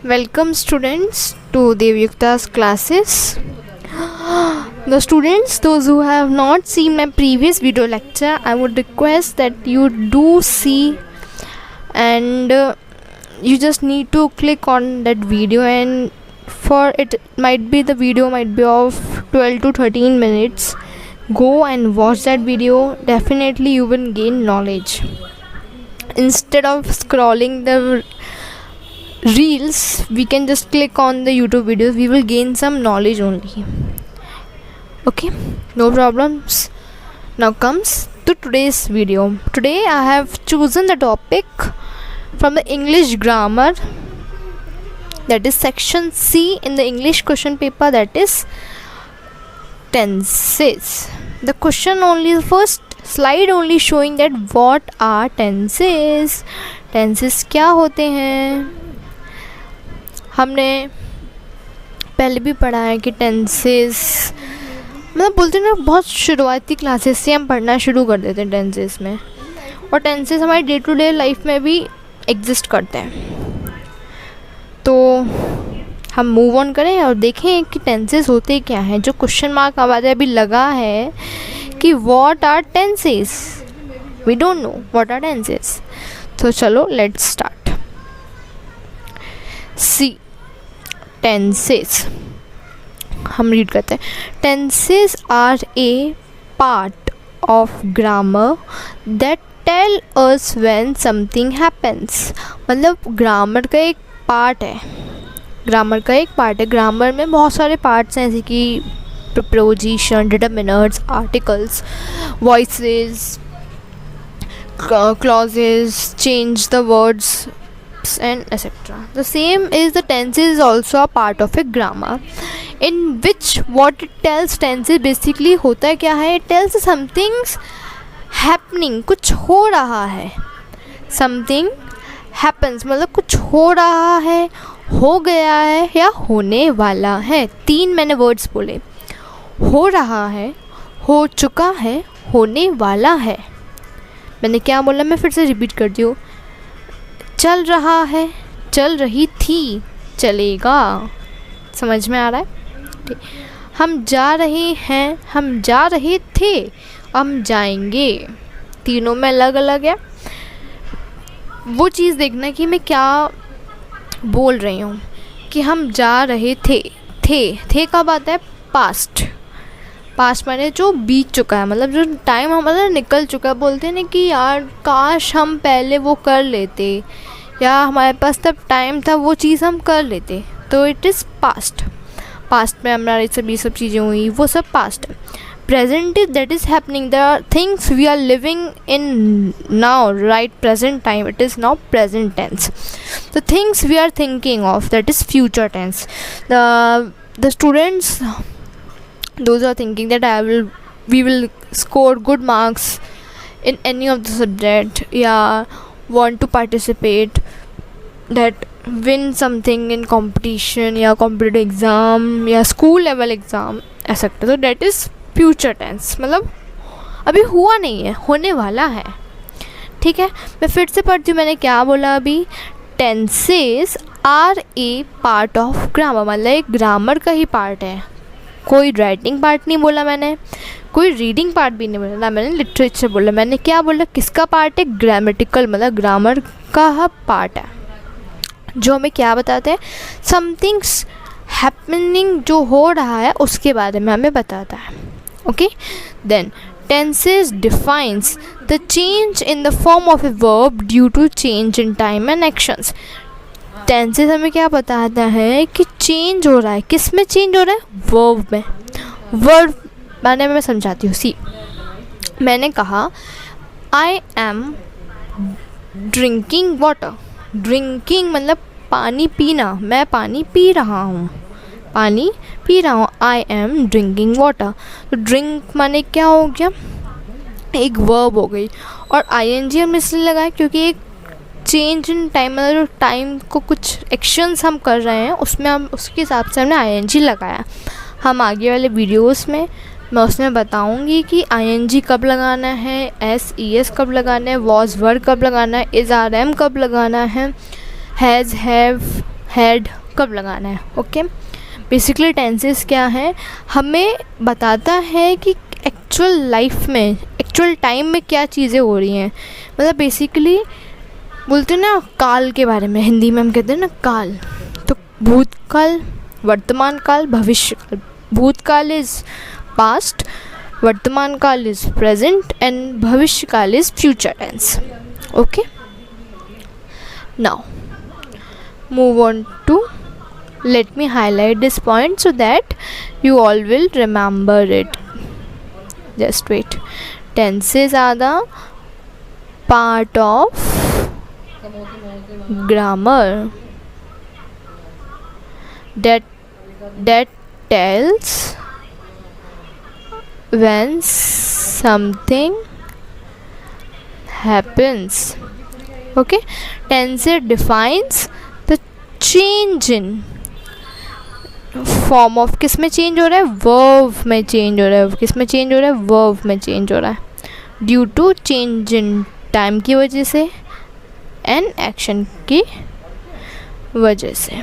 Welcome students to Devyukta's classes. The students, those who have not seen my previous video lecture, I would request that you do see, and you just need to click on that video, and for it might be the video might be of 12 to 13 minutes. Go and watch that video. Definitely you will gain knowledge. Instead of scrolling the reels, we can just click on the YouTube videos. We will gain some knowledge only. Okay, no problems. Now comes to today's video. Today I have chosen the topic from the English grammar, that is section C in the English question paper, that is tenses. The question only, the first slide only showing that what are tenses. Tenses क्या होते हैं? हमने पहले भी पढ़ा है कि tenses मतलब बोलते हैं ना, बहुत शुरुआती क्लासेस से हम पढ़ना शुरू कर देते हैं टेंसेस में, और टेंसेस हमारी डे टू डे लाइफ में भी एग्जिस्ट करते हैं. तो हम मूव ऑन करें और देखें कि टेंसेस होते क्या हैं. जो क्वेश्चन मार्क हमारे अभी लगा है कि what are tenses, we don't know what are tenses. तो चलो लेट्स स्टार्ट. सी टेंसेस हम रीड करते हैं. Tenses are a part of grammar that tell us when something happens. मतलब ग्रामर का एक पार्ट है. ग्रामर में बहुत सारे पार्ट्स हैं, जैसे कि preposition, determiners, articles, voices, clauses, change the words and etc. The same is the tenses is also a part of a grammar, in which what it tells, tenses basically होता है क्या है, it tells something's happening, कुछ हो रहा है. something happens मतलब कुछ हो रहा है, हो गया है या होने वाला है. 3 मैंने वर्ड्स बोले, हो रहा है, हो चुका है, होने वाला है. मैंने क्या बोला, मैं फिर से रिपीट करती हूँ. चल रहा है, चल रही थी, चलेगा. समझ में आ रहा है? ठीक. हम जा रहे हैं, हम जा रहे थे, हम जाएंगे. तीनों में अलग अलग है. वो चीज़ देखना कि मैं क्या बोल रही हूँ. कि हम जा रहे थे कब आता है? पास्ट माने जो बीत चुका है, मतलब जो टाइम हमारा निकल चुका है. बोलते हैं ना कि यार काश हम पहले वो कर लेते, या हमारे पास तब टाइम था वो चीज़ हम कर लेते. तो इट इज़ पास्ट में हमारा ये सब चीज़ें हुई, वो सब पास्ट है. Present is that is happening, the things we are living in now, right present time, it is now present tense. The things we are thinking of, that is future tense. The students, those are thinking that we will score good marks in any of the subject, want to participate, that win something in competition या competitive exam या school level exam etc. So that is future tense, मतलब अभी हुआ नहीं है, होने वाला है. ठीक है, मैं फिर से पढ़ती हूँ. मैंने क्या बोला अभी? Tenses are a part of grammar, मतलब एक ग्रामर का ही पार्ट है. कोई राइटिंग पार्ट नहीं बोला मैंने, कोई रीडिंग पार्ट भी नहीं बोला ना, मैंने लिटरेचर बोला. मैंने क्या बोला, किसका पार्ट है? ग्रामेटिकल, मतलब ग्रामर का पार्ट है, जो हमें क्या बताते हैं, समथिंग्स हैपनिंग, जो हो रहा है उसके बारे में हमें बताता है. Okay, then tenses defines the change in the form of a verb due to change in time and actions. Tenses हमें क्या बताता है कि चेंज हो रहा है. किस में चेंज हो रहा है? वर्ब में. वर्ब माने मैं समझाती हूँ. सी, मैंने कहा I am drinking water. Drinking मतलब पानी पीना, मैं पानी पी रहा हूँ. I am drinking water. तो ड्रिंक माने क्या हो गया? एक वर्ब हो गई. और ING हम इसलिए लगाए क्योंकि एक चेंज इन टाइम, मतलब टाइम को कुछ एक्शंस हम कर रहे हैं उसमें हम उसके हिसाब से हमने ING लगाया. हम आगे वाले वीडियोस में मैं उसमें बताऊंगी कि ING कब लगाना है, SES कब लगाना है, was were कब लगाना है, is RM कब लगाना है, हैज़ हैव हैड कब लगाना है। ओके, बेसिकली टेंसेस क्या है, हमें बताता है कि एक्चुअल लाइफ में, एक्चुअल टाइम में क्या चीज़ें हो रही हैं। मतलब बेसिकली बोलते हैं ना काल के बारे में, हिंदी में हम कहते हैं ना काल, तो भूतकाल, वर्तमान काल, भविष्य काल। भूतकाल इज़ पास्ट, वर्तमान काल इज़ प्रेजेंट एंड भविष्य काल is future tense. Okay, now move on to, let me highlight this point so that you all will remember it. Just wait. Tenses are the part of grammar that tells when something happens. Okay, tense defines the change in form of, किस में change हो रहा है, verb में change हो रहा है, किस में चेंज हो रहा है, वर्ब में चेंज हो रहा है, due to change in time की वजह से एंड एक्शन की वजह से।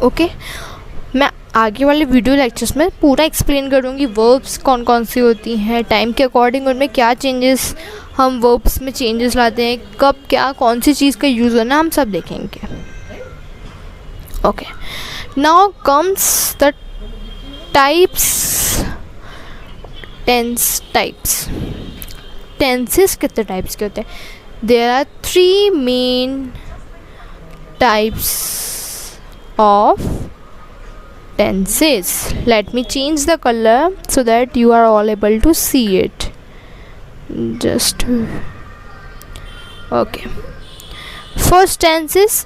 ओके, मैं आगे वाले वीडियो लेक्चर्स में पूरा एक्सप्लेन करूँगी वर्ब्स कौन कौन सी होती हैं, टाइम के अकॉर्डिंग उनमें क्या चेंजेस, हम वर्ब्स में चेंजेस लाते हैं, कब क्या कौन सी चीज़ का यूज़ होना, हम सब देखेंगे। Okay, now comes the types, tense types. Tenses कितने types के होते हैं? There are 3 main types of tenses. Let me change the color so that you are all able to see it. Just okay. First tense is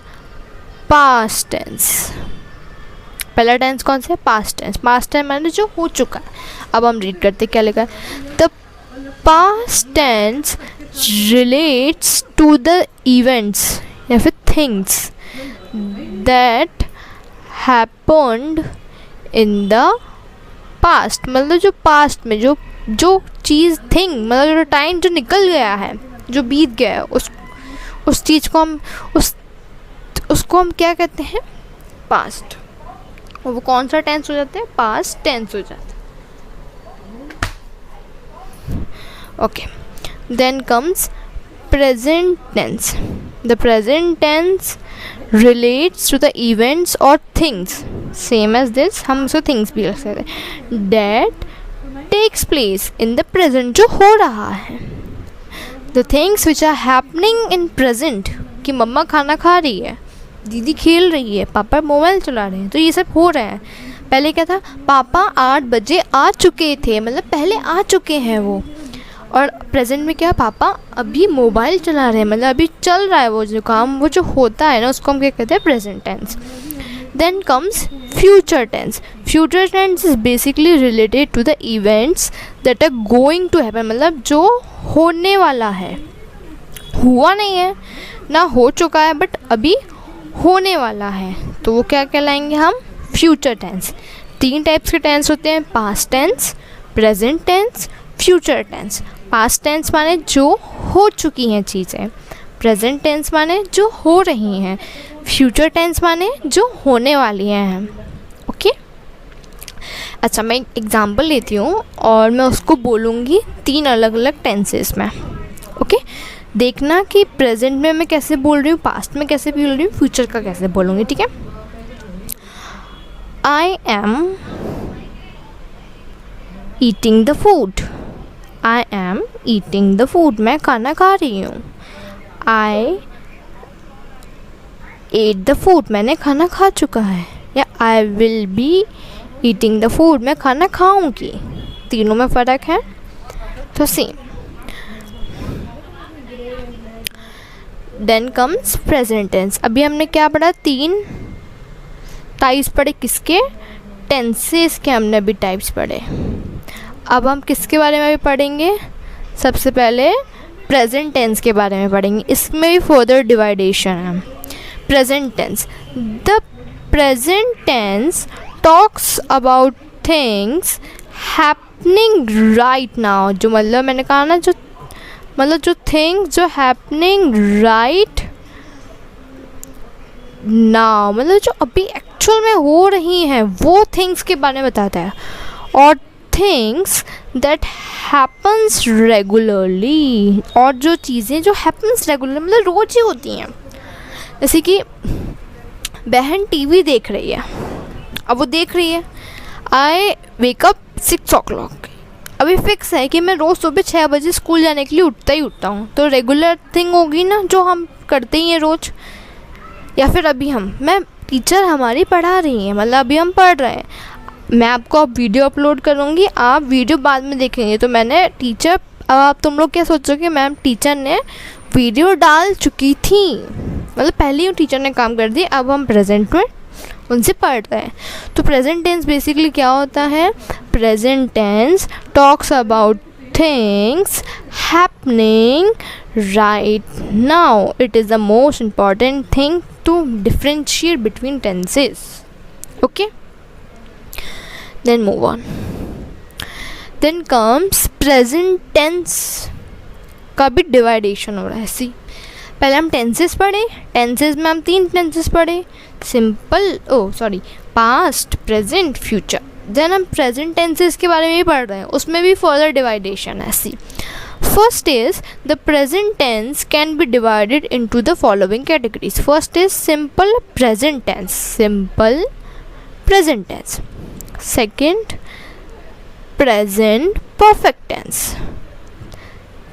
past tense. पहला tense कौन सा है, past tense. Past tense माने जो हो चुका है। अब हम रीड करते क्या लिखा है, the past tense relates to the events या फिर things that happened in the past. मतलब जो पास्ट में जो चीज़, थिंग, मतलब जो टाइम जो निकल गया है, जो बीत गया है, उस चीज़ को हम उसको हम क्या कहते हैं, पास्ट। और वो कौन सा टेंस हो जाता है, पास्ट टेंस हो जाता है। Okay, then comes present tense. The present tense relates to the events और थिंग्स, सेम एज दिस, हम उसको थिंग्स भी रख सकते हैं, that takes place in the present, जो हो रहा है। The things which are happening in present, कि मम्मा खाना खा रही है, दीदी खेल रही है, पापा मोबाइल चला रहे हैं, तो ये सब हो रहा है। पहले क्या था, पापा 8 बजे आ चुके थे, मतलब पहले आ चुके हैं वो, और प्रेजेंट में क्या, पापा अभी मोबाइल चला रहे हैं, मतलब अभी चल रहा है वो जो काम, वो जो होता है ना, उसको हम क्या कहते हैं, present tense. Then comes future tense. Future tense is basically related to the events that are going to happen, मतलब जो होने वाला है, हुआ नहीं है ना, हो चुका है, बट अभी होने वाला है, तो वो क्या कहलाएंगे हम, फ्यूचर टेंस। 3 टाइप्स के टेंस होते हैं, past tense, present tense, future tense. Past tense माने जो हो चुकी हैं चीज़ें, प्रेजेंट टेंस माने जो हो रही हैं, फ्यूचर टेंस माने जो होने वाली हैं। ओके, अच्छा, मैं एक एग्जांपल लेती हूँ और मैं उसको बोलूँगी 3 अलग अलग टेंसेस में। ओके, देखना कि प्रेजेंट में मैं कैसे बोल रही हूँ, पास्ट में कैसे बोल रही हूँ, फ्यूचर का कैसे बोलूँगी। ठीक है, I am eating the food. I am eating the food, मैं खाना खा रही हूँ। आई एट द फूड, मैंने खाना खा चुका है। या I will be eating the food, मैं खाना खाऊंगी। तीनों में फ़र्क है, तो same. Then comes present tense. अभी हमने क्या पढ़ा, 3 टाइप्स पढ़े, किसके, टेंसेस के हमने अभी टाइप्स पढ़े। अब हम किसके बारे में भी पढ़ेंगे, सबसे पहले प्रेजेंट टेंस के बारे में पढ़ेंगे। इसमें भी फर्दर डिवाइडेशन है। Present tense, the present tense talks about things happening right now. जो मतलब मैंने कहा ना, जो मतलब जो थिंग्स जो हैपनिंग राइट नाउ, मतलब जो अभी एक्चुअल में हो रही हैं वो थिंग्स के बारे में बताता है, और थिंग्स दैट हैपन्स रेगुलरली, और जो चीज़ें जो हैपन्स रेगुलर मतलब रोज़ ही होती हैं। जैसे कि बहन टीवी देख रही है, अब वो देख रही है, आई वेकअप 6 o'clock, अभी फिक्स है कि मैं रोज़ सुबह 6 बजे स्कूल जाने के लिए उठता हूँ, तो रेगुलर थिंग होगी ना जो हम करते ही हैं रोज़। या फिर अभी मैं टीचर हमारी पढ़ा रही हैं, मतलब अभी हम पढ़ रहे हैं, मैं आपको अब वीडियो अपलोड करूँगी, आप वीडियो बाद में देखेंगे, तो मैंने टीचर, अब आप तुम लोग क्या सोचोगे, मैम टीचर ने वीडियो डाल चुकी थी, मतलब पहले ही टीचर ने काम कर दिया, अब हम प्रेजेंट में उनसे पढ़ रहे हैं। तो प्रेजेंट टेंस बेसिकली क्या होता है, present tense talks about things happening right now. It is the most important thing to differentiate between tenses. Okay, then move on. Then comes present tense का भी डिवाइडेशन हो रहा है। सी, पहले हम टेंसेस पढ़े, टेंसेस में हम 3 टेंसेस पढ़े, simple past, present, future. Then हम प्रेजेंट टेंसेस के बारे में भी पढ़ रहे हैं, उसमें भी फर्दर डिवाइडेशन है। See, first is the present tense can be divided into the following categories. First is simple present tense, simple present tense. Second, present perfect tense.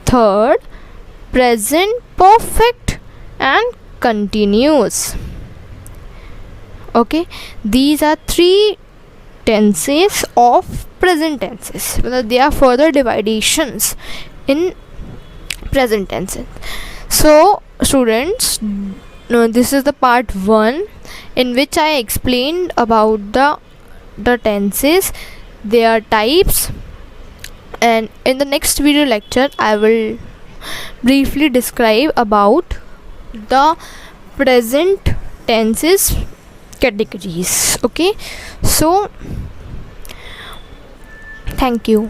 Third, present perfect and continuous. Okay, these are 3 tenses of present tenses. Well, there are further divisions in present tenses. So students, this is the part 1 in which I explained about the tenses, their types, and in the next video lecture I will briefly describe about the present tenses categories. Okay, so thank you.